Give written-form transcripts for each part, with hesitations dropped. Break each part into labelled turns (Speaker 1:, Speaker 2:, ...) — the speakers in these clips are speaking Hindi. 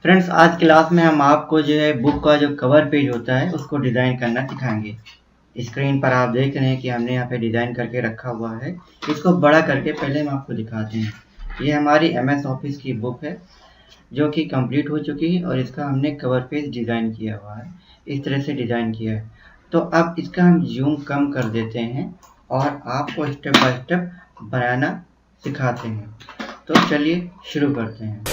Speaker 1: फ्रेंड्स, आज क्लास में हम आपको जो है बुक का जो कवर पेज होता है उसको डिज़ाइन करना सिखाएंगे। स्क्रीन पर आप देख रहे हैं कि हमने यहाँ पे डिज़ाइन करके रखा हुआ है। इसको बड़ा करके पहले हम आपको दिखाते हैं। ये हमारी MS ऑफिस की बुक है जो कि कंप्लीट हो चुकी है और इसका हमने कवर पेज डिज़ाइन किया हुआ है। इस तरह से डिज़ाइन किया है। तो अब इसका हम जूम कम कर देते हैं और आपको स्टेप बाय स्टेप बनाना सिखाते हैं। तो चलिए शुरू करते हैं।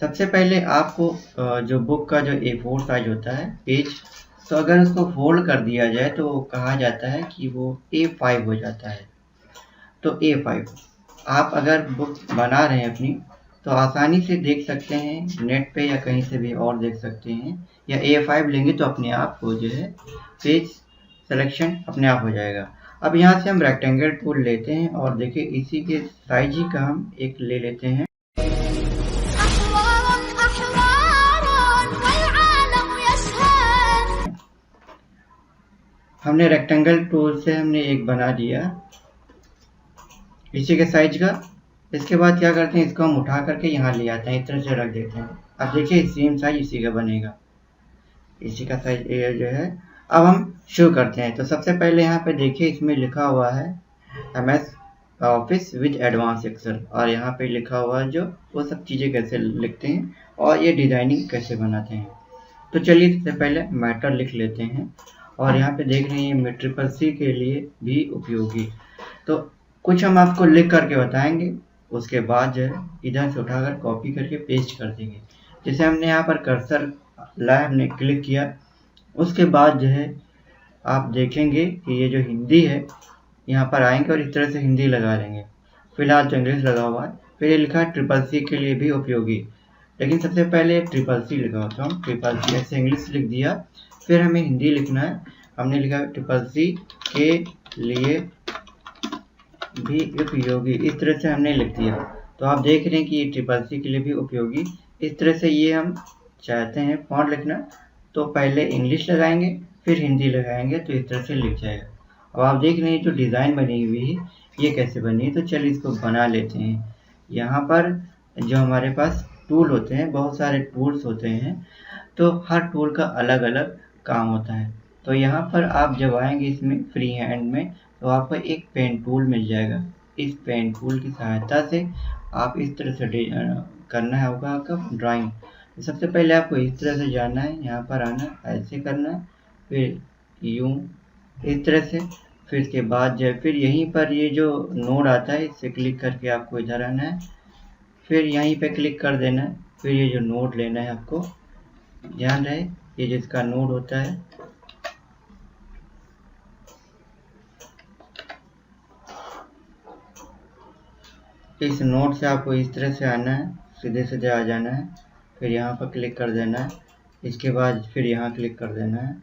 Speaker 1: सबसे पहले आपको जो बुक का जो A4 साइज होता है पेज, तो अगर उसको फोल्ड कर दिया जाए तो कहा जाता है कि वो A5 हो जाता है। तो A5 आप अगर बुक बना रहे हैं अपनी तो आसानी से देख सकते हैं, नेट पे या कहीं से भी और देख सकते हैं, या A5 लेंगे तो अपने आप वो जो है पेज सिलेक्शन अपने आप हो जाएगा। अब यहाँ से हम रेक्टेंगल टूल लेते हैं और देखिए इसी के साइज ही का हम एक ले लेते हैं। हमने रेक्टेंगल टूल से हमने एक बना दिया इसी के साइज का। इसके बाद क्या करते हैं, इसको हम उठा करके यहाँ ले आते हैं, इस तरह से रख देते हैं। अब देखिए सेम साइज इसी का बनेगा, इसी का साइज जो है। अब हम शुरू करते हैं। तो सबसे पहले यहाँ पे देखिए इसमें लिखा हुआ है MS office with advance excel, और यहाँ पे लिखा हुआ है जो वो सब चीज़ें कैसे लिखते हैं और ये डिज़ाइनिंग कैसे बनाते हैं। तो चलिए सबसे पहले मैटर लिख लेते हैं, और यहाँ पे देख रहे हैं MCCC के लिए भी उपयोगी। तो कुछ हम आपको लिख करके बताएंगे, उसके बाद जो है इधर से उठाकर कॉपी करके पेस्ट कर देंगे। जैसे हमने यहाँ पर कर्सर लाया, हमने क्लिक किया, उसके बाद जो है आप देखेंगे कि ये जो हिंदी है यहाँ पर आएंगे और इस तरह से हिंदी लगा लेंगे। फिलहाल तो इंग्लिश लगा हुआ है। फिर ये लिखा है CCC के लिए भी उपयोगी, लेकिन सबसे पहले CCC लिखा हो तो हम CCC ऐसे इंग्लिश लिख दिया। फिर हमें हिंदी लिखना है, हमने लिखा CCC के लिए भी उपयोगी, इस तरह से हमने लिख दिया। तो आप देख रहे हैं कि ये CCC के लिए भी उपयोगी। इस तरह से ये हम चाहते हैं फॉन्ट लिखना, तो पहले इंग्लिश लगाएंगे फिर हिंदी लगाएंगे, तो इस तरह से लिख जाएगा। अब आप देख रहे हैं जो डिज़ाइन बनी हुई है ये कैसे बनी है। तो चलिए इसको बना लेते हैं। यहाँ पर जो हमारे पास टूल होते हैं, बहुत सारे टूल्स होते हैं, तो हर टूल का अलग अलग काम होता है। तो यहाँ पर आप जब आएंगे इसमें फ्री हैंड में, तो आपको एक पेन टूल मिल जाएगा। इस पेन टूल की सहायता से आप इस तरह से करना होगा आपका ड्राइंग। तो सबसे पहले आपको इस तरह से जाना है, यहाँ पर आना, ऐसे करना है, फिर यूं इस तरह से। फिर इसके बाद जो है फिर यहीं पर ये जो नोड आता है इससे क्लिक करके आपको इधर आना है, फिर यहीं पे क्लिक कर देना है। फिर ये जो नोड लेना है आपको, ध्यान रहे ये जिसका नोड होता है, इस नोड से आपको इस तरह से आना है, सीधे सीधे आ जाना है। फिर यहाँ पर क्लिक कर देना है, इसके बाद फिर यहाँ क्लिक कर देना है,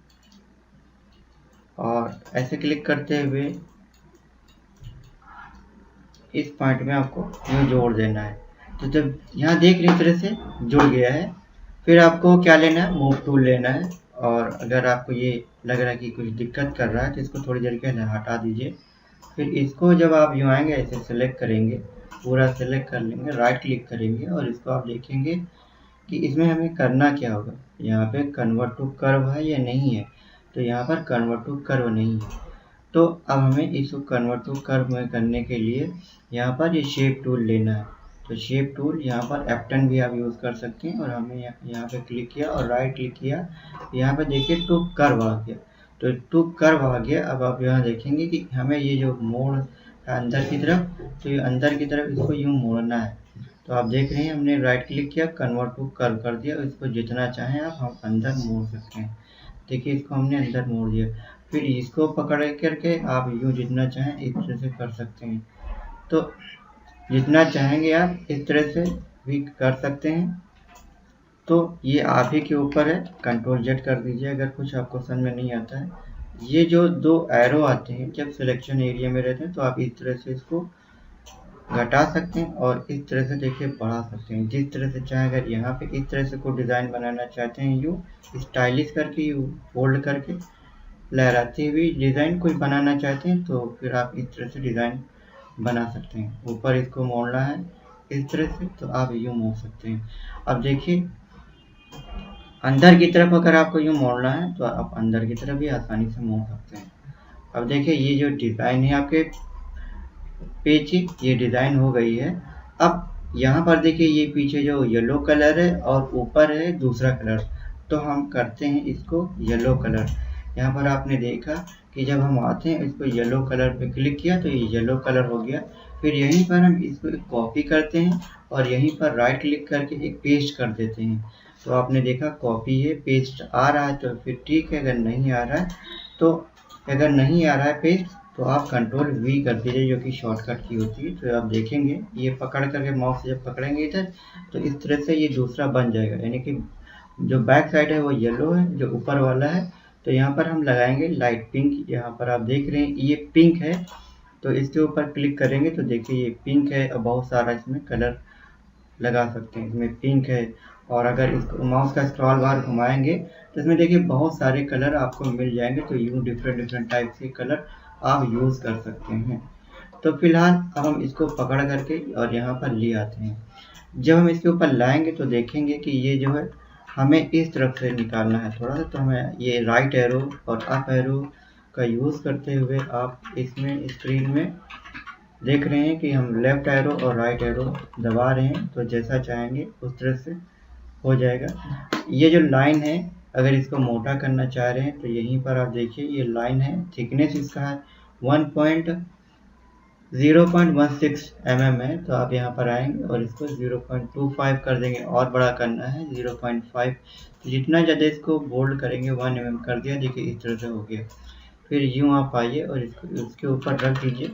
Speaker 1: और ऐसे क्लिक करते हुए इस पॉइंट में आपको यूँ जोड़ देना है। तो जब यहाँ देख रहे इस तरह से जुड़ गया है। फिर आपको क्या लेना है, मूव टूल लेना है, और अगर आपको ये लग रहा है कि कुछ दिक्कत कर रहा है तो इसको थोड़ी देर के लिए हटा दीजिए। फिर इसको जब आप यूँ आएंगे ऐसे सेलेक्ट करेंगे, पूरा सेलेक्ट कर लेंगे, राइट क्लिक करेंगे, और इसको आप देखेंगे कि इसमें हमें करना क्या होगा। यहाँ पे कन्वर्ट टू कर्व है या नहीं है, तो यहाँ पर कन्वर्ट टू कर्व नहीं है। तो अब हमें इसको कन्वर्ट टू कर्व में करने के लिए यहाँ पर ये शेप टूल लेना है। तो शेप टूल यहाँ पर F10 भी आप यूज़ कर सकते हैं, और हमने यहाँ पे क्लिक किया और राइट क्लिक किया, यहाँ पे देखिए टू कर्व आ गया। तो टू कर्व आ गया। अब आप यहाँ देखेंगे कि हमें ये जो मोड़ है अंदर की तरफ, तो ये अंदर की तरफ इसको यूँ मोड़ना है। तो आप देख रहे हैं हमने राइट क्लिक किया, कन्वर्ट टू कर्व कर दिया। इसको जितना चाहें आप हम अंदर मोड़ सकते हैं। देखिए इसको हमने अंदर मोड़ दिया। फिर इसको पकड़ करके आप यूँ जितना चाहें इस तरह से कर सकते हैं। तो जितना चाहेंगे आप इस तरह से भी कर सकते हैं। तो ये आप ही के ऊपर है, कंट्रोल Z कर दीजिए अगर कुछ आपको समझ में नहीं आता है। ये जो दो एरो आते हैं जब सिलेक्शन एरिया में रहते हैं, तो आप इस तरह से इसको घटा सकते हैं और इस तरह से देखिए बढ़ा सकते हैं, जिस तरह से चाहे। अगर यहाँ पे इस तरह से कोई डिज़ाइन बनाना चाहते हैं, यूँ स्टाइलिश करके, यूँ फोल्ड करके, लहराती हुई डिज़ाइन कोई बनाना चाहते हैं तो फिर आप इस तरह से डिज़ाइन बना सकते हैं। ऊपर इसको मोड़ना है इस तरह से तो आप यूँ मोड़ सकते हैं। अब देखिए अंदर की तरफ अगर आपको यूँ मोड़ना है तो आप अंदर की तरफ भी आसानी से मोड़ सकते हैं। अब देखिए ये जो डिज़ाइन है आपके पेज की, ये डिज़ाइन हो गई है। अब यहाँ पर देखिए ये पीछे जो येलो कलर है और ऊपर है दूसरा कलर, तो हम करते हैं इसको येलो कलर। यहाँ पर आपने देखा कि जब हम आते हैं इसको येलो कलर पे क्लिक किया तो ये येलो कलर हो गया। फिर यहीं पर हम इसको एक कॉपी करते हैं और यहीं पर राइट क्लिक करके एक पेस्ट कर देते हैं। तो आपने देखा कॉपी है, पेस्ट आ रहा है तो फिर ठीक है, अगर नहीं आ रहा है तो अगर नहीं आ रहा है पेस्ट तो आप कंट्रोल वी कर दीजिए जो कि शॉर्टकट की होती है। तो आप देखेंगे ये पकड़ करके माउस से जब पकड़ेंगे इधर तो इस तरह से ये दूसरा बन जाएगा, यानी कि जो बैक साइड है वो येलो है, जो ऊपर वाला है तो यहाँ पर हम लगाएंगे लाइट पिंक। यहाँ पर आप देख रहे हैं ये पिंक है तो इसके ऊपर क्लिक करेंगे तो देखिए ये पिंक है और बहुत सारा इसमें कलर लगा सकते हैं। इसमें पिंक है और अगर इसको माउस का स्क्रॉल बार घुमाएंगे तो इसमें देखिए बहुत सारे कलर आपको मिल जाएंगे। तो यूँ डिफरेंट टाइप के कलर आप यूज़ कर सकते हैं। तो फिलहाल अब हम इसको पकड़ करके और यहाँ पर ले आते हैं। जब हम इसके ऊपर लाएंगे तो देखेंगे कि ये जो है हमें इस तरफ से निकालना है थोड़ा सा, तो हमें ये राइट एरो और अप एरो का यूज़ करते हुए आप इसमें स्क्रीन में देख रहे हैं कि हम लेफ़्ट एरो और राइट एरो दबा रहे हैं तो जैसा चाहेंगे उस तरह से हो जाएगा। ये जो लाइन है अगर इसको मोटा करना चाह रहे हैं तो यहीं पर आप देखिए ये लाइन है, थिकनेस इसका है 0.16 mm है। तो आप यहाँ पर आएंगे और इसको 0.25 कर देंगे और बड़ा करना है 0.5, तो जितना ज़्यादा इसको बोल्ड करेंगे 1 mm कर दिया। देखिए इस तरह से हो गया। फिर यूँ आप आइए और इसको उसके ऊपर रख दीजिए।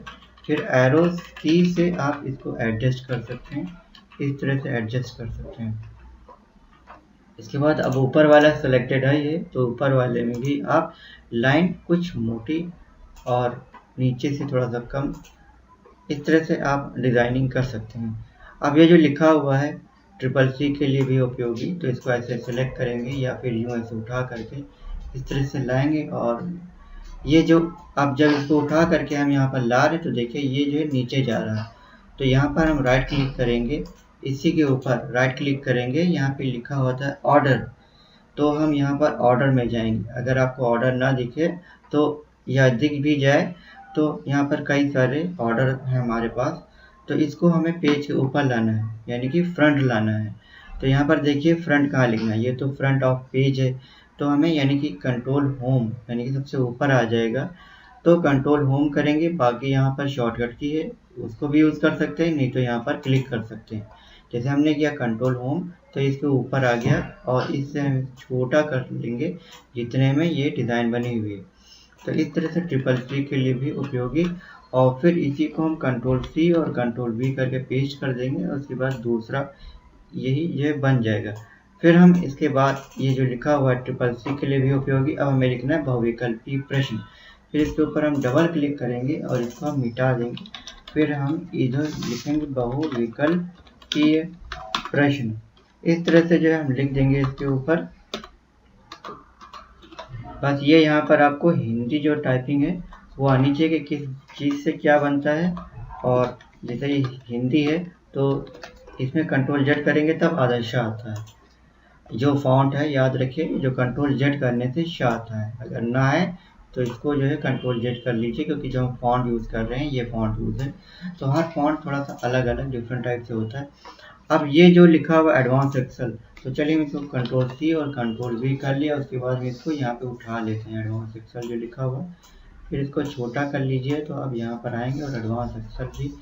Speaker 1: फिर एरो की से आप इसको एडजस्ट कर सकते हैं, इस तरह से एडजस्ट कर सकते हैं। इसके बाद अब ऊपर वाला सेलेक्टेड है ये, तो ऊपर वाले में भी आप लाइन कुछ मोटी और नीचे से थोड़ा सा कम, इस तरह से आप डिज़ाइनिंग कर सकते हैं। अब ये जो लिखा हुआ है CCC के लिए भी उपयोगी, तो इसको ऐसे सेलेक्ट करेंगे या फिर यूँ ऐसे उठा करके इस तरह से लाएंगे और ये जो अब जब इसको उठा करके हम यहाँ पर ला रहे तो देखिए ये जो है नीचे जा रहा है। तो यहाँ पर हम राइट क्लिक करेंगे, इसी के ऊपर राइट क्लिक करेंगे, यहाँ पे लिखा होता है ऑर्डर, तो हम यहाँ पर ऑर्डर में जाएंगे। अगर आपको ऑर्डर ना दिखे तो या दिख भी जाए तो यहाँ पर कई सारे ऑर्डर हैं हमारे पास, तो इसको हमें पेज के ऊपर लाना है यानी कि फ्रंट लाना है। तो यहाँ पर देखिए फ्रंट कहाँ लिखना है, ये तो फ्रंट ऑफ पेज है तो हमें यानी कि कंट्रोल होम यानी कि सबसे ऊपर आ जाएगा तो कंट्रोल होम करेंगे। बाकी यहाँ पर शॉर्टकट की है उसको भी यूज़ कर सकते हैं, नहीं तो यहाँ पर क्लिक कर सकते हैं। जैसे हमने किया कंट्रोल होम तो इसके ऊपर आ गया और इससे हम छोटा कर लेंगे जितने में ये डिज़ाइन बनी हुई है। तो इस तरह से CCC के लिए भी उपयोगी। और फिर इसी को हम कंट्रोल C और कंट्रोल V करके पेस्ट कर देंगे और उसके बाद दूसरा यही ये बन जाएगा। फिर हम इसके बाद ये जो लिखा हुआ है CCC के लिए भी उपयोगी, अब हमें लिखना है बहुविकल्पी प्रश्न। फिर इसके ऊपर हम डबल क्लिक करेंगे और इसको हम मिटा देंगे। फिर हम इधर लिखेंगे बहुविकल्पीय प्रश्न, इस तरह से जो है हम लिख देंगे इसके ऊपर। बस ये यहाँ पर आपको हिंदी जो टाइपिंग है वो आनी चाहिए कि किस चीज़ से क्या बनता है। और जैसे ये हिंदी है तो इसमें कंट्रोल Z करेंगे तब आदर्श आता है। जो फॉन्ट है याद रखिए जो कंट्रोल Z करने से शाह आता है, अगर ना है तो इसको जो है कंट्रोल Z कर लीजिए, क्योंकि जो हम फॉन्ट यूज़ कर रहे हैं ये फॉन्ट यूज़ है तो हर फॉन्ट थोड़ा सा अलग अलग डिफरेंट टाइप से होता है। अब ये जो लिखा हुआ एडवांस एक्सेल, तो चलिए हम इसको कंट्रोल C और कंट्रोल V कर लिया, उसके बाद में इसको यहाँ पे उठा लेते हैं एडवांस एक्सेल जो लिखा हुआ। फिर इसको छोटा कर लीजिए तो अब यहाँ पर आएंगे और एडवांस एक्सेल भी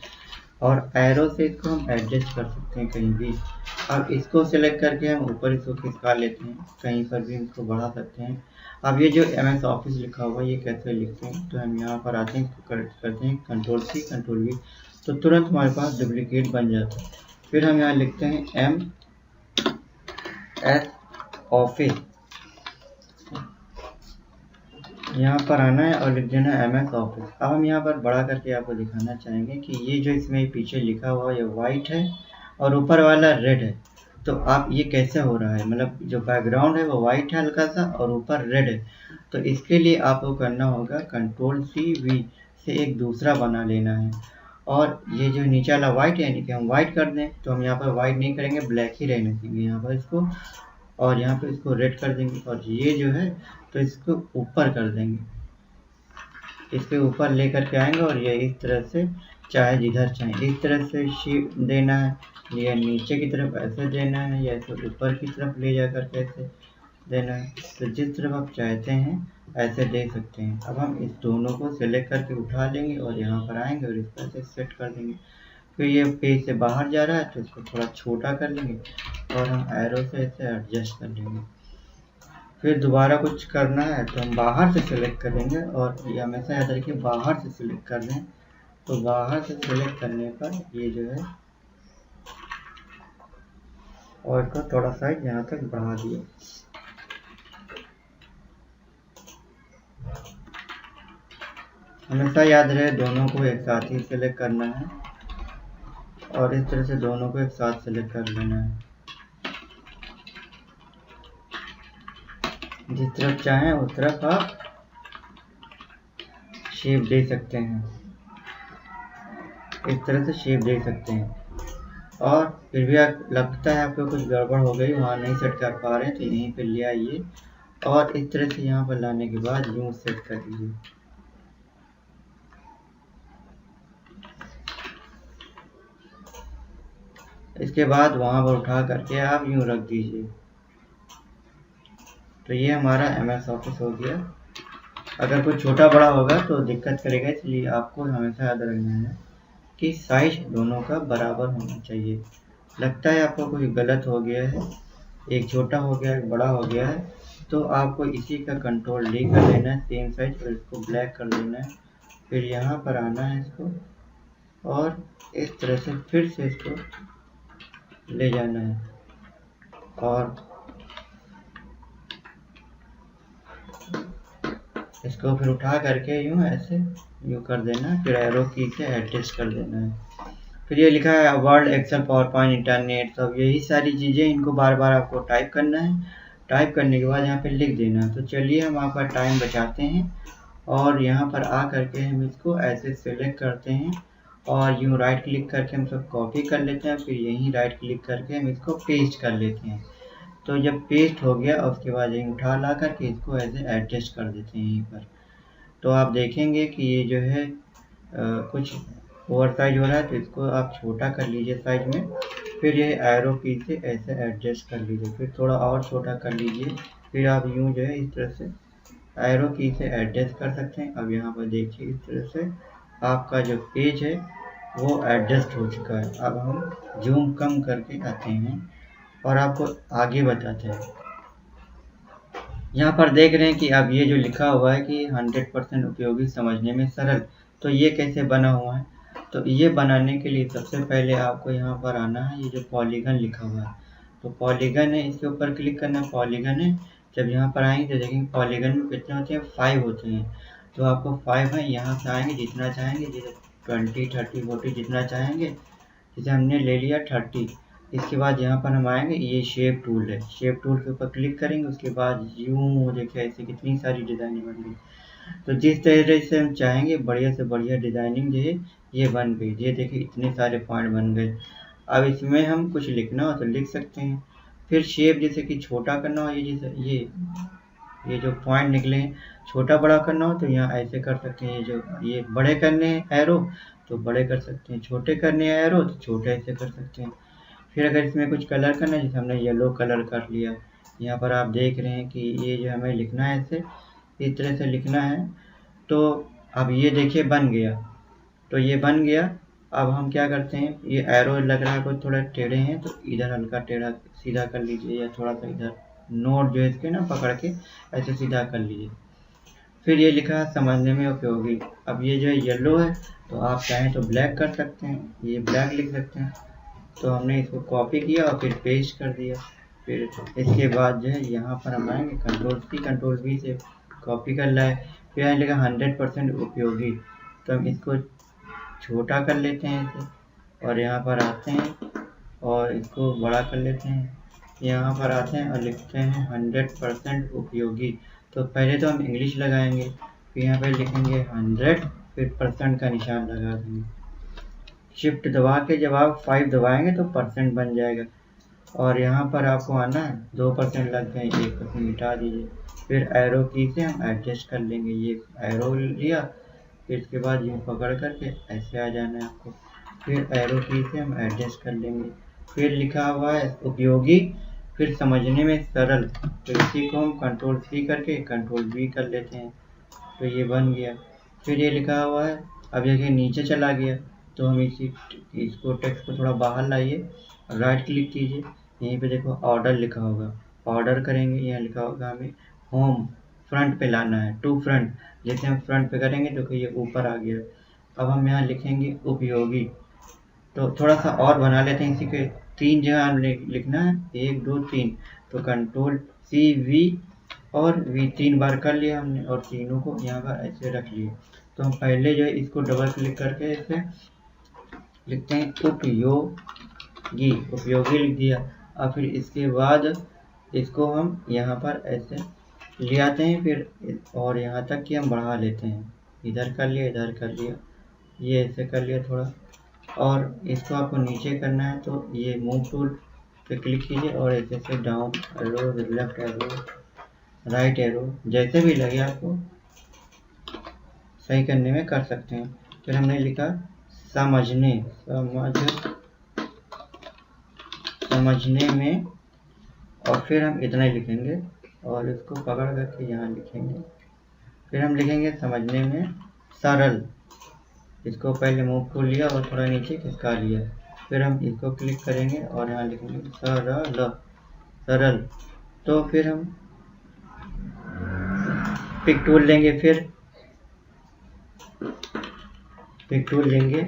Speaker 1: और एरो से इसको हम एडजस्ट कर सकते हैं कहीं भी। अब इसको सेलेक्ट करके हम ऊपर इसको खिसका लेते हैं, कहीं पर भी इसको बढ़ा सकते हैं। अब ये जो MS ऑफिस लिखा हुआ है ये कैसे लिखते हैं, तो हम यहाँ पर आते हैं, इसको करेक्ट करते हैं कंट्रोल C कंट्रोल V, तो तुरंत हमारे पास डुप्लीकेट बन जाता है। फिर हम यहाँ लिखते हैं MS ऑफिस, यहाँ पर आना है और लिख देना है MS ऑफिस। अब हम यहाँ पर बड़ा करके आपको दिखाना चाहेंगे कि ये जो इसमें पीछे लिखा हुआ है ये वाइट है और ऊपर वाला रेड है, तो आप ये कैसे हो रहा है, मतलब जो बैकग्राउंड है वो वाइट है हल्का सा और ऊपर रेड है। तो इसके लिए आपको करना होगा Ctrl+C+V से एक दूसरा बना लेना है। और ये जो नीचे वाला वाइट है, यानी कि हम वाइट कर दें, तो हम यहाँ पर वाइट नहीं करेंगे, ब्लैक ही रहने देंगे यहाँ पर इसको, और यहाँ पे इसको रेड कर देंगे। और ये जो है तो इसको ऊपर कर देंगे, इसके ऊपर लेकर के आएंगे और ये इस तरह से, चाहे जिधर चाहे इस तरह से शेप देना है, या नीचे की तरफ ऐसे देना है, या तो ऊपर की तरफ ले जाकर के ऐसे देना है। तो जिस तरफ आप चाहते हैं ऐसे दे सकते हैं। अब हम इस दोनों को सिलेक्ट करके उठा लेंगे और यहाँ पर आएंगे और इसको ऐसे सेट कर देंगे। फिर ये पेज से बाहर जा रहा है तो इसको थोड़ा छोटा कर लेंगे और हम एरो से ऐसे एडजस्ट कर लेंगे। फिर दोबारा कुछ करना है तो हम बाहर से सिलेक्ट करेंगे, और ये हमेशा याद रखिए बाहर से सिलेक्ट कर लें। तो बाहर से सिलेक्ट करने पर ये जो है, और इसको थोड़ा साइज यहाँ तक बढ़ा दिए। हमेशा याद रहे दोनों को एक साथ ही सिलेक्ट करना है, और इस तरह से दोनों को एक साथ सिलेक्ट कर लेना है। जिस तरफ चाहें उस तरफ आप शेप दे सकते हैं, इस तरह से शेप दे सकते हैं। और फिर भी लगता है आपको कुछ गड़बड़ हो गई, वहाँ नहीं सेट कर पा रहे हैं, तो यहीं पे ले आइए और इस तरह से यहाँ पर लाने के बाद यूँ सेट कर दीजिए। इसके बाद वहाँ पर उठा करके आप यूँ रख दीजिए। तो ये हमारा MS ऑफिस हो गया। अगर कुछ छोटा बड़ा होगा तो दिक्कत करेगा, इसलिए आपको हमेशा याद रखना है कि साइज दोनों का बराबर होना चाहिए। लगता है आपको कुछ गलत हो गया है, एक छोटा हो गया एक बड़ा हो गया है, तो आपको इसी का Ctrl+D कर लेना है, सेम साइज, और इसको ब्लैक कर देना है। फिर यहाँ पर आना है इसको और इस तरह से फिर से इसको ले जाना है और इसको फिर उठा करके यूँ ऐसे यूँ कर देना है। फिर एरो की से एडजस्ट कर देना है। फिर ये लिखा है word, excel, PowerPoint, internet, सब यही सारी चीज़ें, इनको बार बार आपको टाइप करना है। टाइप करने के बाद यहाँ पे लिख देना है। तो चलिए हम यहाँ पर टाइम बचाते हैं और यहाँ पर आ करके हम इसको ऐसे सेलेक्ट करते हैं और यूँ राइट क्लिक करके हम सब कॉपी कर लेते हैं। फिर यहीं राइट क्लिक करके हम इसको पेस्ट कर लेते हैं। तो जब पेस्ट हो गया उसके बाद यहीं उठा ला करके इसको ऐसे एडजस्ट कर देते हैं यहीं पर। तो आप देखेंगे कि ये जो है कुछ ओवर साइज हो रहा है, तो इसको आप छोटा कर लीजिए साइज में। फिर ये एरो की से ऐसे एडजस्ट कर लीजिए, फिर थोड़ा और छोटा कर लीजिए। फिर आप यूँ जो है इस तरह से एरो की से एडजस्ट कर सकते हैं। अब यहाँ पर देखिए इस तरह से आपका जो पेज है वो एडजस्ट हो चुका है। अब हम जूम कम करके आते हैं और आपको आगे बताते हैं। यहाँ पर देख रहे हैं कि अब ये जो लिखा हुआ है कि 100% उपयोगी, समझने में सरल, तो ये कैसे बना हुआ है। तो ये बनाने के लिए सबसे पहले आपको यहाँ पर आना है, ये जो पॉलीगन लिखा हुआ है, तो पॉलीगन है, इसके ऊपर क्लिक करना है। पॉलीगन है, जब यहाँ पर आएंगे तो देखेंगे पॉलीगन में कितने होते हैं, 5 होते हैं। तो आपको 5 है, यहाँ से आएंगे जितना चाहेंगे, जैसे 20, 30, 40 जितना चाहेंगे। जैसे हमने ले लिया 30। इसके बाद यहाँ पर हम आएंगे, ये शेप टूल है, शेप टूल के ऊपर क्लिक करेंगे। उसके बाद यूँ देखिए ऐसे कितनी सारी डिज़ाइनिंग बन गई। तो जिस तरह से हम चाहेंगे बढ़िया से बढ़िया डिज़ाइनिंग जो है ये बन गई। ये देखिए इतने सारे पॉइंट बन गए। अब इसमें हम कुछ लिखना हो तो लिख सकते हैं। फिर शेप जैसे कि छोटा करना हो, ये जैसे ये जो पॉइंट निकले हैं छोटा बड़ा करना हो तो यहाँ ऐसे कर सकते हैं। ये बड़े करने हैं एरो तो बड़े कर सकते हैं, छोटे करने हैं एरो तो छोटे ऐसे कर सकते हैं। फिर अगर इसमें कुछ कलर करना है, जैसे हमने येलो कलर कर लिया, यहाँ पर आप देख रहे हैं कि ये जो हमें लिखना है ऐसे इस तरह से लिखना है। तो अब ये देखिए बन गया, तो ये बन गया। अब हम क्या करते हैं, ये एरो लग रहा है कुछ थोड़ा टेढ़े हैं तो इधर हल्का टेढ़ा सीधा कर लीजिए, या थोड़ा सा इधर नोट जो है इसके ना पकड़ के ऐसे सीधा कर लीजिए। फिर ये लिखा है समझने में उपयोगी। अब ये जो है येलो है तो आप चाहें तो ब्लैक कर सकते हैं, ये ब्लैक लिख सकते हैं। तो हमने इसको कॉपी किया और फिर पेस्ट कर दिया। फिर इसके बाद जो है यहाँ पर हम आएंगे, Ctrl+C Ctrl+V से कॉपी कर लाए। फिर यहाँ लिखा 100% उपयोगी, तो हम इसको छोटा कर लेते हैं इसे और यहाँ पर आते हैं और इसको बड़ा कर लेते हैं। यहाँ पर आते हैं और लिखते हैं 100% उपयोगी। तो पहले तो हम इंग्लिश लगाएंगे, फिर यहाँ पे लिखेंगे 100, फिर परसेंट का निशान लगा देंगे। शिफ्ट दबा के जब आप 5 दबाएंगे तो परसेंट बन जाएगा। और यहाँ पर आपको आना है 2% लग गए, 1% मिटा दीजिए। फिर एरो की से हम एडजस्ट कर लेंगे। ये एरो लिया, फिर इसके बाद यूँ पकड़ करके ऐसे आ जाना है आपको। फिर एरो की से हम एडजस्ट कर लेंगे। फिर लिखा हुआ है उपयोगी, फिर समझने में सरल, तो इसी को हम कंट्रोल C करके कंट्रोल V कर लेते हैं, तो ये बन गया। फिर ये लिखा हुआ है, अब देखिए नीचे चला गया, तो हम इसको टेक्स्ट को थोड़ा बाहर लाइए, राइट क्लिक कीजिए, यहीं पे देखो ऑर्डर लिखा होगा, ऑर्डर करेंगे, यहाँ लिखा होगा हमें होम, फ्रंट पे लाना है, टू फ्रंट। जैसे हम फ्रंट पे करेंगे तो ये ऊपर आ गया। अब हम यहाँ लिखेंगे उपयोगी, तो थोड़ा सा और बना लेते हैं इसी के 3 जगह हम लिखना है, 1 2 3, तो कंट्रोल C V और V 3 बार कर लिया हमने, और तीनों को यहाँ पर ऐसे रख लिए। तो हम पहले जो है इसको डबल क्लिक करके ऐसे लिखते हैं उपयोगी, उपयोगी लिख दिया। अब फिर इसके बाद इसको हम यहाँ पर ऐसे ले आते हैं, फिर और यहाँ तक कि हम बढ़ा लेते हैं, इधर कर लिया, इधर कर लिया, ये ऐसे कर लिया थोड़ा। और इसको आपको नीचे करना है तो ये मूव टूल पे क्लिक कीजिए और ऐसे से down arrow, left arrow, right arrow, जैसे भी लगे आपको सही करने में कर सकते हैं। फिर हमने लिखा समझने में, और फिर हम इतना ही लिखेंगे और इसको पकड़ करके यहाँ लिखेंगे। फिर हम लिखेंगे समझने में सरल, इसको पहले मूव टूल लिया और थोड़ा नीचे खिसका लिया। फिर हम इसको क्लिक करेंगे और यहाँ लिखेंगे सरल। तो फिर हम पिक टूल लेंगे, फिर पिक टूल लेंगे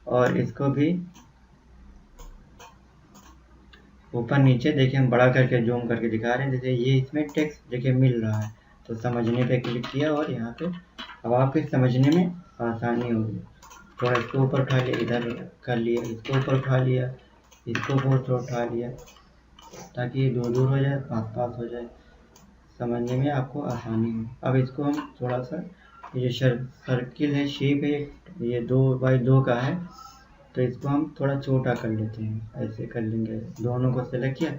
Speaker 1: और इसको भी ऊपर नीचे देखिए हम बड़ा करके जूम करके दिखा रहे हैं। जैसे ये इसमें टेक्स्ट देखिए मिल रहा है, तो समझने पे क्लिक किया और यहाँ पे अब आपके समझने में आसानी होगी। थोड़ा इसको ऊपर उठा लिया, इधर कर लिया, इसको ऊपर उठा लिया, इसको ऊपर उठा लिया, ताकि ये दूर दूर हो जाए, पास पास हो जाए, समझने में आपको आसानी हो। अब इसको हम थोड़ा सा, ये सर्किल है, शेप है, ये 2x2 का है, तो इसको हम थोड़ा छोटा कर लेते हैं, ऐसे कर लेंगे। दोनों को सेलेक्ट किया,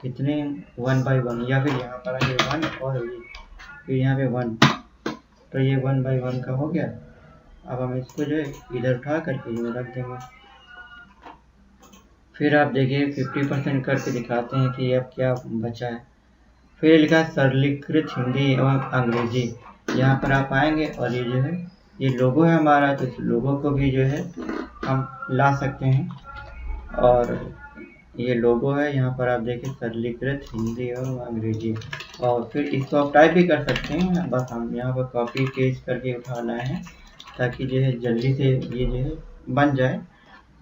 Speaker 1: कितने 1x1, या फिर यहाँ पर आगे 1 और ये फिर यहाँ पे 1, तो ये 1x1 का हो गया। अब हम इसको जो है इधर उठा करके यूँ रख देंगे। फिर आप देखिए 50% करके दिखाते हैं कि अब क्या बचा है। फिर लिखा है सरलीकृत हिंदी एवं अंग्रेजी, यहाँ पर आप आएंगे और ये जो है ये लोगो है हमारा, तो इस लोगो को भी जो है हम ला सकते हैं। और ये लोगो है, यहाँ पर आप देखिए सरलीकृत हिंदी एवं अंग्रेजी, और फिर इसको आप टाइप भी कर सकते हैं। बस हम यहाँ पर कॉपी पेस्ट करके उठा लाए हैं ताकि जो है जल्दी से ये जो है बन जाए।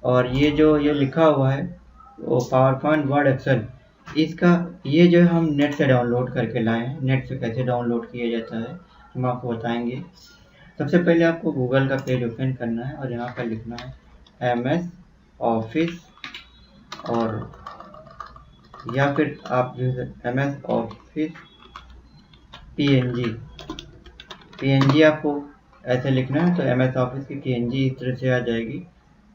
Speaker 1: और ये जो ये लिखा हुआ है वो पावर पॉइंट, वर्ड, एक्सेल, इसका ये जो है हम नेट से डाउनलोड करके लाए हैं। नेट से कैसे डाउनलोड किया जाता है हम आपको बताएंगे। सबसे पहले आपको गूगल का पेज ओपन करना है और यहाँ पर लिखना है MS ऑफिस, और या फिर आप जो है MS ऑफिस PNG आपको ऐसे लिखना है। तो MS ऑफिस की PNG इस तरह से आ जाएगी।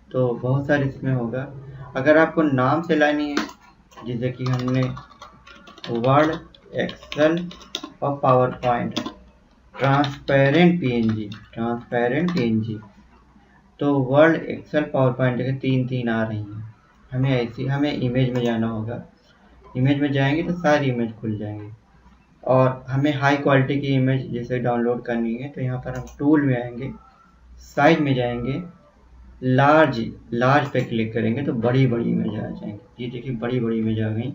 Speaker 1: तो बहुत सारी इसमें होगा। अगर आपको नाम से लानी है, जैसे कि हमने वर्ड, एक्सेल और पावर पॉइंट, ट्रांसपेरेंट PNG, तो वर्ड, एक्सेल, पावर पॉइंट जगह 3 आ रही हैं। हमें इमेज में जाना होगा। इमेज में जाएंगे तो सारी इमेज खुल जाएंगी। और हमें हाई क्वालिटी की इमेज जैसे डाउनलोड करनी है, तो यहाँ पर हम टूल में आएंगे, साइज में जाएंगे, लार्ज पे क्लिक करेंगे तो बड़ी इमेज आ जाएंगी। ये देखिए बड़ी इमेज आ गई।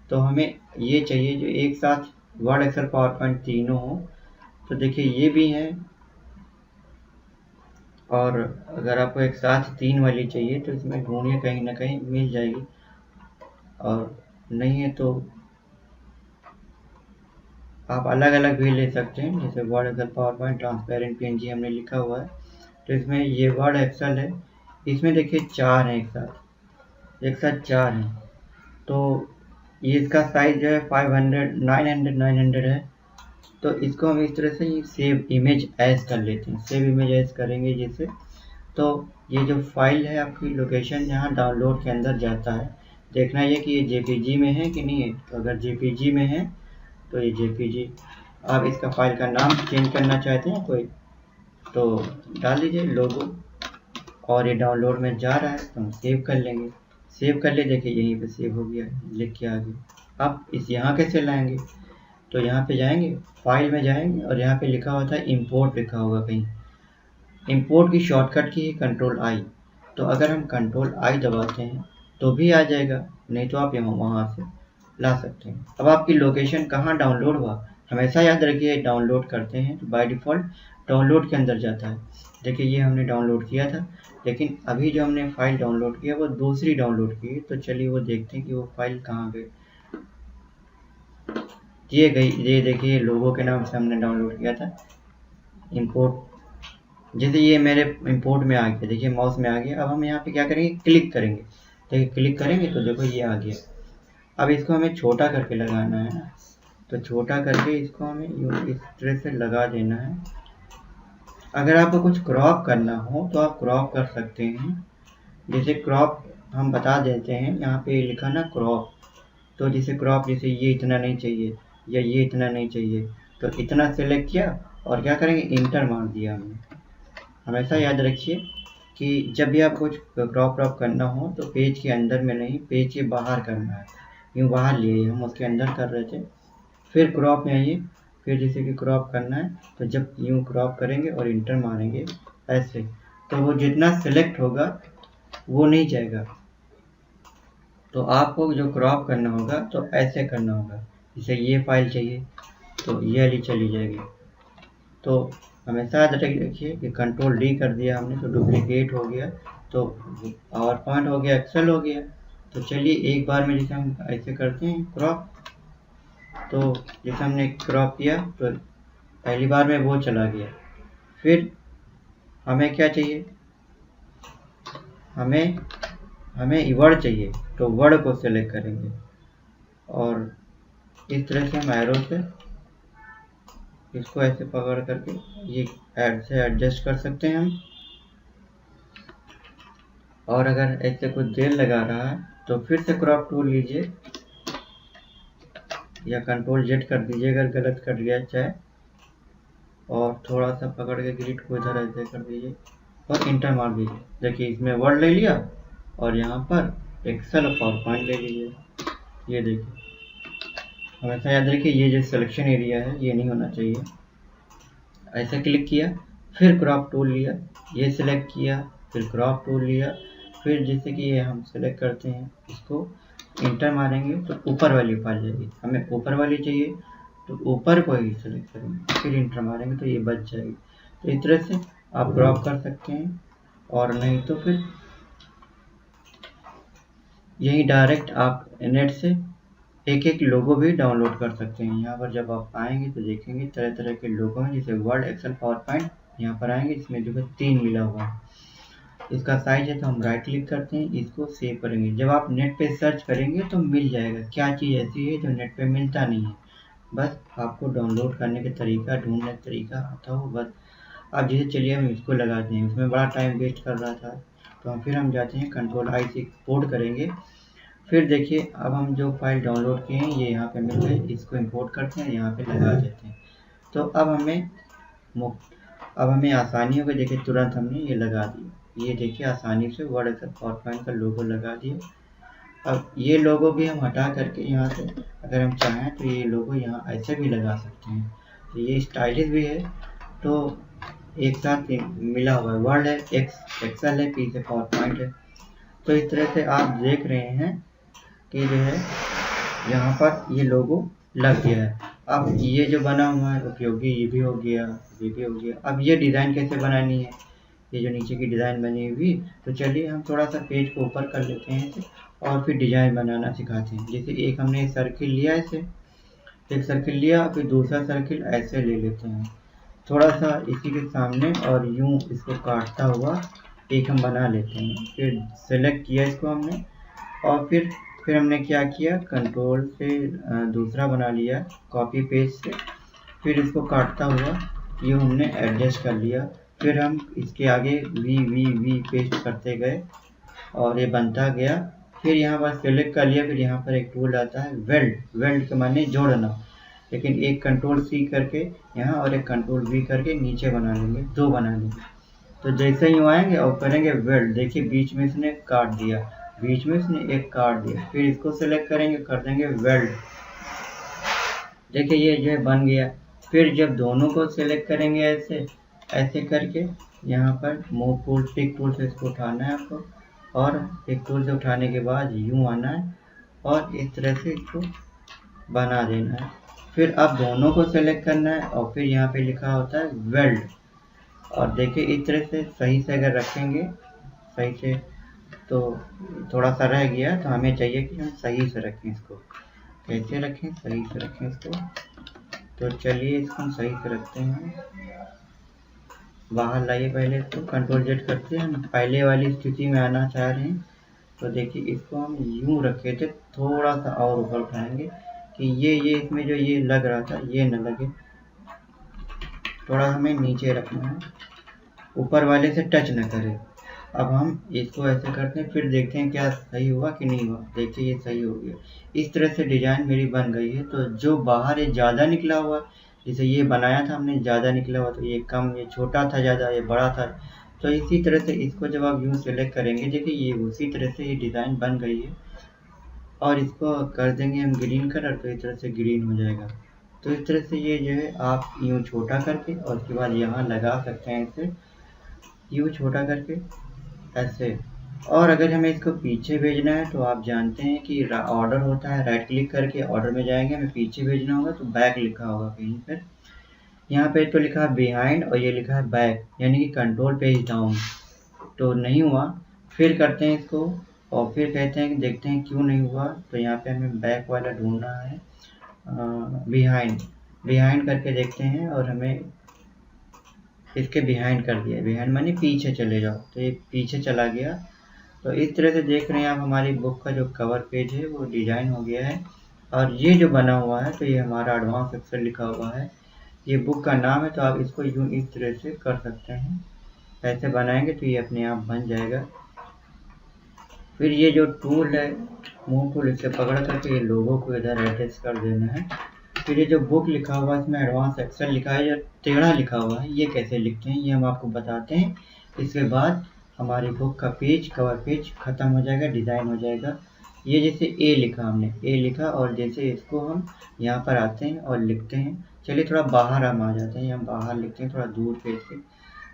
Speaker 1: तो हमें ये चाहिए जो एक साथ वर्ड, एक्सेल, पावर पॉइंट तीनों हो। तो देखिए ये भी है, और अगर आपको एक साथ 3 वाली चाहिए तो इसमें ढूंढिए, कहीं ना कहीं मिल जाएगी, और नहीं है तो आप अलग अलग भी ले सकते हैं। जैसे word, excel, PowerPoint, transparent PNG हमने लिखा हुआ है, तो इसमें ये वर्ड, एक्सेल है, इसमें देखिए 4 हैं एक साथ, एक साथ 4 हैं, तो ये इसका साइज जो है 900 है। तो इसको हम इस तरह से सेव इमेज एज कर लेते हैं। सेव इमेज एज करेंगे जैसे, तो ये जो फाइल है आपकी लोकेशन जहाँ डाउनलोड के अंदर जाता है, देखना ये कि ये जेपीजी में है कि नहीं है। तो अगर जेपीजी में है तो ये जेपीजी, आप इसका फाइल का नाम चेंज करना चाहते हैं कोई तो डाल दीजिए लोगो, और ये डाउनलोड में जा रहा है तो हम सेव कर लेंगे। सेव कर ले, देखिए यहीं पे सेव हो गया, लिख के आ गया। अब इस यहाँ कैसे लाएंगे, तो यहाँ पे जाएंगे, फाइल में जाएंगे और यहाँ पे लिखा होता है इंपोर्ट, लिखा होगा कहीं। इंपोर्ट की शॉर्टकट की है कंट्रोल आई, तो अगर हम कंट्रोल आई दबाते हैं तो भी आ जाएगा, नहीं तो आप यहाँ वहाँ से ला सकते हैं। अब आपकी लोकेशन कहाँ डाउनलोड हुआ, हमेशा याद रखिए डाउनलोड करते हैं तो बाय डिफ़ॉल्ट डाउनलोड के अंदर जाता है। देखिए ये हमने डाउनलोड किया था, लेकिन अभी जो हमने फ़ाइल डाउनलोड किया वो दूसरी डाउनलोड की है, तो चलिए वो देखते हैं कि वो फ़ाइल कहाँ गई। ये गई, ये देखिए लोगो के नाम से हमने डाउनलोड किया था। इंपोर्ट, जैसे ये मेरे इंपोर्ट में आ गया, देखिए माउस में आ गया। अब हम यहाँ पे क्या करेंगे, क्लिक करेंगे, देखिए क्लिक करेंगे तो देखो ये आ गया। अब इसको हमें छोटा करके लगाना है ना, तो छोटा करके इसको हमें इस तरह से लगा देना है। अगर आपको कुछ क्रॉप करना हो तो आप क्रॉप कर सकते हैं। जैसे क्रॉप हम बता देते हैं, यहाँ पे लिखा ना क्रॉप, तो जैसे क्रॉप, जैसे ये इतना नहीं चाहिए या ये इतना नहीं चाहिए, तो इतना सेलेक्ट किया और क्या करेंगे, इंटर मार दिया हमने। हमेशा याद रखिए कि जब भी आप कुछ क्रॉप करना हो तो पेज के अंदर में नहीं, पेज के बाहर करना है। यूँ बाहर लिए, हम उसके अंदर कर रहे थे, फिर क्रॉप में आइए, फिर जैसे कि क्रॉप करना है तो जब यूँ क्रॉप करेंगे और इंटर मारेंगे ऐसे, तो वो जितना सेलेक्ट होगा वो नहीं जाएगा। तो आपको जो क्रॉप करना होगा तो ऐसे करना होगा, जैसे ये फाइल चाहिए तो ये वाली चली जाएगी। तो हमेशा याद रखिए कि कंट्रोल डी कर दिया हमने तो डुप्लीकेट हो गया, तो पावर पॉइंट हो गया, एक्सेल हो गया। तो चलिए एक बार में जैसे हम ऐसे करते हैं क्रॉप, तो जैसे हमने क्रॉप किया तो पहली बार में वो चला गया। फिर हमें क्या चाहिए, हमें वर्ड चाहिए, तो वर्ड को सेलेक्ट करेंगे और इस तरह से हम एरो से इसको ऐसे पकड़ करके ये ऐड से एडजस्ट कर सकते हैं हम। और अगर ऐसे कुछ देर लगा रहा है तो फिर से क्रॉप टूल लीजिए या कंट्रोल जेड कर दीजिए अगर गलत कर दिया चाहे, और थोड़ा सा पकड़ के ग्रिड को इधर ऐसे कर दीजिए और इंटर मार दीजिए। देखिए इसमें वर्ड ले लिया और यहाँ पर एक्सेल और पावर पॉइंट ले लीजिए। ये देखिए, हमेशा याद रखिए ये जो सिलेक्शन एरिया है ये नहीं होना चाहिए। ऐसे क्लिक किया, फिर क्रॉप टूल लिया, ये सिलेक्ट किया, फिर क्रॉप टूल लिया, फिर जैसे कि ये हम सेलेक्ट करते हैं, इसको इंटर मारेंगे तो ऊपर वाली फाइल जाएगी। हमें ऊपर वाली चाहिए तो ऊपर को ही सेलेक्ट करेंगे, फिर इंटर मारेंगे तो ये बच जाएगी। तो इस तरह से आप क्रॉप कर सकते हैं, और नहीं तो फिर यही डायरेक्ट आप नेट से एक एक लोगो भी डाउनलोड कर सकते हैं। यहाँ पर जब आप आएंगे तो देखेंगे तरह तरह के लोगो हैं, जैसे वर्ड, एक्सेल, पावर पॉइंट। यहाँ पर आएंगे, इसमें जो है 3 मिला हुआ है। इसका साइज है तो हम राइट क्लिक करते हैं, इसको सेव करेंगे। जब आप नेट पे सर्च करेंगे तो मिल जाएगा। क्या चीज़ ऐसी है जो नेट पे मिलता नहीं है, बस आपको डाउनलोड करने का तरीका, ढूंढने का तरीका आता हो बस। अब जैसे चलिए हम इसको लगाते हैं, उसमें बड़ा टाइम वेस्ट कर रहा था, तो फिर हम जाते हैं कंट्रोल आई से एक्सपोर्ट करेंगे। फिर देखिए अब हम जो फाइल डाउनलोड किए हैं ये यहाँ पे मिल गई, इसको इंपोर्ट करते हैं, यहाँ पे लगा देते हैं। तो अब हमें आसानी हो गई। देखिए तुरंत हमने ये लगा दिया, ये देखिए आसानी से वर्ड, एक्सेल, पावर पॉइंट का लोगो लगा दिया। अब ये लोगो भी हम हटा करके यहाँ से अगर हम चाहें तो ये लोगो यहाँ ऐसे भी लगा सकते हैं, तो ये स्टाइलिश भी है। तो एक साथ मिला हुआ है, वर्ड है, एक्सेल है, पी से पावर पॉइंट है। तो इस तरह से आप देख रहे हैं कि जो है यहाँ पर ये लोगो लग गया है। अब ये जो बना हुआ है उपयोगी, ये भी हो गया, ये भी हो गया। अब ये डिज़ाइन कैसे बनानी है, ये जो नीचे की डिज़ाइन बनी हुई, तो चलिए हम थोड़ा सा पेज को ऊपर कर लेते हैं इसे और फिर डिज़ाइन बनाना सिखाते हैं। जैसे एक हमने सर्किल लिया, ऐसे एक सर्किल लिया, फिर दूसरा सर्किल ऐसे ले लेते हैं थोड़ा सा इसी के सामने, और यूँ इसको काटता हुआ एक हम बना लेते हैं। फिर सेलेक्ट किया इसको हमने, और फिर हमने क्या किया, कंट्रोल से दूसरा बना लिया कॉपी पेस्ट से, फिर इसको काटता हुआ ये हमने एडजस्ट कर लिया। फिर हम इसके आगे वी पेस्ट करते गए और ये बनता गया। फिर यहाँ पर सेलेक्ट कर लिया। फिर यहाँ पर एक टूल आता है वेल्ड के माने जोड़ना, लेकिन एक कंट्रोल C करके यहाँ और एक कंट्रोल V करके नीचे बना लेंगे, 2 बना लेंगे। तो जैसे ही आएंगे और करेंगे वेल्ड, देखिए बीच में इसने काट दिया, बीच में इसने एक काट दिया। फिर इसको सेलेक्ट करेंगे, कर देंगे वेल्ड, देखिए ये जो है बन गया। फिर जब दोनों को सेलेक्ट करेंगे ऐसे करके, यहाँ पर मूव टूल टिक टूल से इसको उठाना है आपको, और टिक टूल से उठाने के बाद यूँ आना है और इस तरह से इसको बना देना है। फिर अब दोनों को सेलेक्ट करना है और फिर यहाँ पे लिखा होता है वेल्ड, और देखिए इस तरह से सही से अगर रखेंगे सही से, तो थोड़ा सा रह गया, तो हमें चाहिए कि हम सही से रखें इसको। कैसे रखें, सही से रखें इसको। तो चलिए इसको हम सही से रखते हैं, बाहर लाइए, पहले इसको कंट्रोल Z करते हैं। हम पहले वाली स्थिति में आना चाह रहे हैं, तो देखिए इसको हम यूँ रखे थे, थोड़ा सा और ऊपर उठाएंगे कि ये इसमें जो ये लग रहा था ये न लगे, थोड़ा हमें नीचे रखना है, ऊपर वाले से टच न करे। अब हम इसको ऐसे करते हैं, फिर देखते हैं क्या सही हुआ कि नहीं हुआ। देखिए ये सही हो गया। इस तरह से डिजाइन मेरी बन गई है। तो जो बाहर ये ज़्यादा निकला हुआ, जैसे ये बनाया था हमने ज़्यादा निकला हुआ, तो ये कम, ये छोटा था ज़्यादा, ये बड़ा था। तो इसी तरह से इसको जब आप यूँ सेलेक्ट करेंगे, देखिए ये उसी तरह से ये डिज़ाइन बन गई है। और इसको कर देंगे हम ग्रीन कलर, तो इस तरह से ग्रीन हो जाएगा। तो इस तरह से ये जो है आप यूँ छोटा करके और उसके बाद यहाँ लगा सकते हैं, इसे यूँ छोटा करके ऐसे। और अगर हमें इसको पीछे भेजना है, तो आप जानते हैं कि ऑर्डर होता है, राइट क्लिक करके ऑर्डर में जाएंगे, हमें पीछे भेजना होगा तो बैक लिखा होगा कहीं पर। यहाँ पे तो लिखा है बिहाइंड और ये लिखा है बैक, यानी कि कंट्रोल पेज डाउन, तो नहीं हुआ। फिर करते हैं इसको और फिर कहते हैं कि देखते हैं क्यों नहीं हुआ। तो यहाँ पे हमें बैक वाला ढूंढना है, बिहाइंड करके देखते हैं, और हमें इसके बिहाइंड कर दिया। बिहाइंड माने पीछे चले जाओ, तो ये पीछे चला गया। तो इस तरह से देख रहे हैं आप, हमारी बुक का जो कवर पेज है वो डिजाइन हो गया है। और ये जो बना हुआ है, तो ये हमारा एडवांस एक्सेल लिखा हुआ है, ये बुक का नाम है। तो आप इसको यूँ इस तरह से कर सकते हैं, ऐसे बनाएंगे तो ये अपने आप बन जाएगा। फिर ये जो टूल है मूव टूल, इससे पकड़ करके ये लोगों को इधर एडजस्ट कर देना है। फिर ये जो बुक लिखा हुआ है, इसमें एडवांस एक्सेल लिखा है, जो टेढ़ा लिखा हुआ है, ये कैसे लिखते हैं ये हम आपको बताते हैं। इसके बाद हमारी बुक का पेज, कवर पेज ख़त्म हो जाएगा, डिज़ाइन हो जाएगा। ये जैसे ए लिखा, हमने ए लिखा, और जैसे इसको हम यहाँ पर आते हैं और लिखते हैं। चलिए थोड़ा बाहर हम आ जाते हैं, यहाँ बाहर लिखते हैं, थोड़ा दूर पेज से।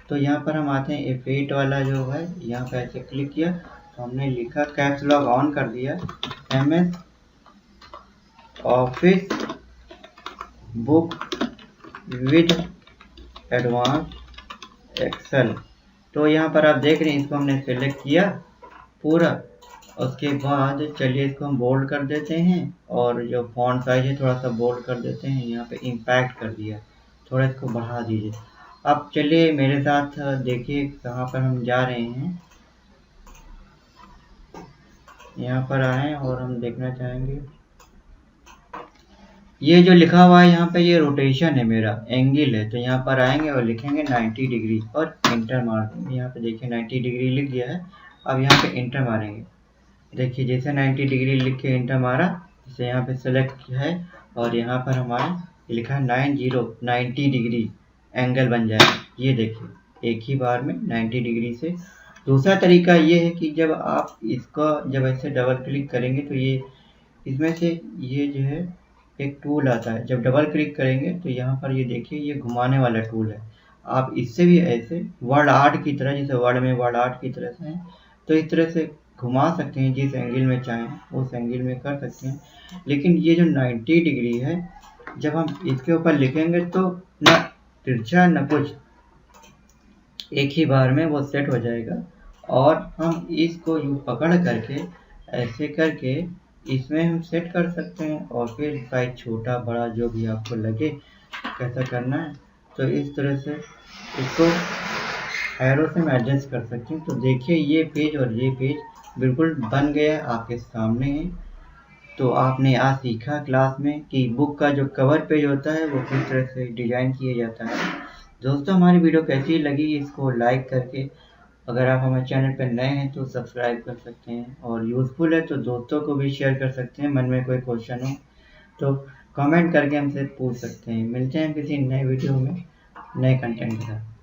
Speaker 1: तो यहाँ पर हम आते हैं, F8 वाला जो है, यहाँ पर ऐसे क्लिक किया तो हमने लिखा, कैप्स लॉक ऑन कर दिया, MS office book with advance excel. तो यहाँ पर आप देख रहे हैं, इसको हमने सेलेक्ट किया पूरा। उसके बाद चलिए इसको हम बोल्ड कर देते हैं, और जो फॉन्ट साइज है थोड़ा सा बोल्ड कर देते हैं। यहाँ पे इम्पैक्ट कर दिया, थोड़ा इसको बढ़ा दीजिए। अब चलिए मेरे साथ देखिए कहाँ पर हम जा रहे हैं। यहाँ पर आए और हम देखना चाहेंगे, ये जो लिखा हुआ है यहाँ पे, ये रोटेशन है, मेरा एंगल है। तो यहाँ पर आएंगे और लिखेंगे 90 डिग्री और इंटर मार देंगे। यहाँ पे देखिए 90 डिग्री लिख गया है। अब यहाँ पे इंटर मारेंगे, देखिए जैसे 90 डिग्री लिख के इंटर मारा, जैसे यहाँ पे सेलेक्ट है और यहाँ पर हमारा लिखा है 90 डिग्री एंगल बन जाएगा। ये देखिए एक ही बार में 90 डिग्री से। दूसरा तरीका ये है कि जब आप इसको जब ऐसे डबल क्लिक करेंगे, तो ये इसमें से ये जो है एक टूल आता है, जब डबल क्लिक करेंगे तो यहाँ पर ये देखिए ये घुमाने वाला टूल है। आप इससे भी ऐसे वर्ड आर्ट की तरह, जैसे वर्ड में वर्ड आर्ट की तरह से है, तो इस तरह से घुमा सकते हैं, जिस एंगल में चाहें उस एंगल में कर सकते हैं। लेकिन ये जो 90 डिग्री है, जब हम इसके ऊपर लिखेंगे तो न तिरछा न कुछ, एक ही बार में वो सेट हो जाएगा। और हम इसको यूँ पकड़ करके ऐसे करके इसमें हम सेट कर सकते हैं, और फिर साइज छोटा बड़ा जो भी आपको लगे कैसा करना है। तो इस तरह से इसको एरो से मैं एडजस्ट कर सकती हूँ। तो देखिए ये पेज और ये पेज बिल्कुल बन गया आपके सामने है। तो आपने आज सीखा क्लास में कि बुक का जो कवर पेज होता है वो किस तरह से डिजाइन किया जाता है। दोस्तों हमारी वीडियो कैसी लगी इसको लाइक करके, अगर आप हमारे चैनल पर नए हैं तो सब्सक्राइब कर सकते हैं, और यूज़फुल है तो दोस्तों को भी शेयर कर सकते हैं। मन में कोई क्वेश्चन हो तो कमेंट करके हमसे पूछ सकते हैं। मिलते हैं किसी नए वीडियो में नए कंटेंट के साथ।